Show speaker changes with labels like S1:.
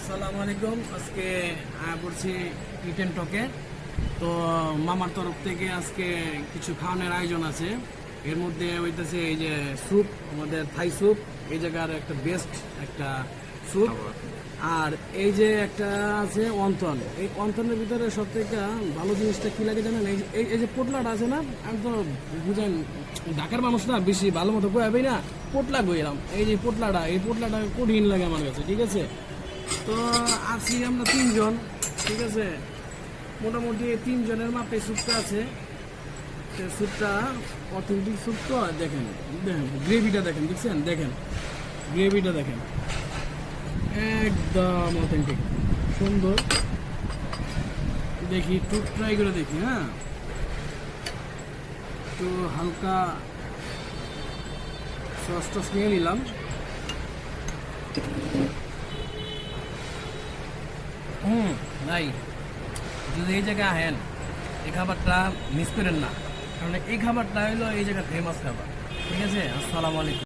S1: আসসালামু আলাইকুম। আজকে পড়ছি ইটেন টকে। তো মামার তরফ থেকে আজকে কিছু খাওয়ানোর আয়োজন আছে। এর মধ্যে হইতেছে এই যে স্যুপ, আমাদের থাই স্যুপ, এই জায়গার একটা বেস্ট একটা স্যুপ। আর এই যে একটা আছে অন্তন। এই অন্তনের ভিতরে সব থেকে ভালো জিনিসটা কি লাগে জানেন? এই যে পোটলাটা আছে না, আমি তো বুঝেন ঢাকার মানুষ না, বেশি ভালো মতো কয়াবই না, পোটলা কইলাম। এই যে পোটলাটা, এই পোটলাটা কঠিন লাগে আমার কাছে, ঠিক আছে? তো আছি আমরা তিনজন, ঠিক আছে? মোটামুটি তিনজনের মাপে স্যুপটা আছে। স্যুপটা অথেন্টিক স্যুপ তো। দেখেন দেখেন গ্রেভিটা দেখেন, দেখছেন? দেখেন গ্রেভিটা দেখেন, একদম অথেন্টিক, সুন্দর। দেখি একটু ট্রাই করে দেখি। হ্যাঁ, একটু হালকা সস টস নিয়ে নিলাম। নাই, যদি এই জায়গায় আহেন এই খাবারটা মিস করেন না, কারণ এই খাবারটা হলো এই জায়গার ফেমাস খাবার। ঠিক আছে? আসসালামু আলাইকুম।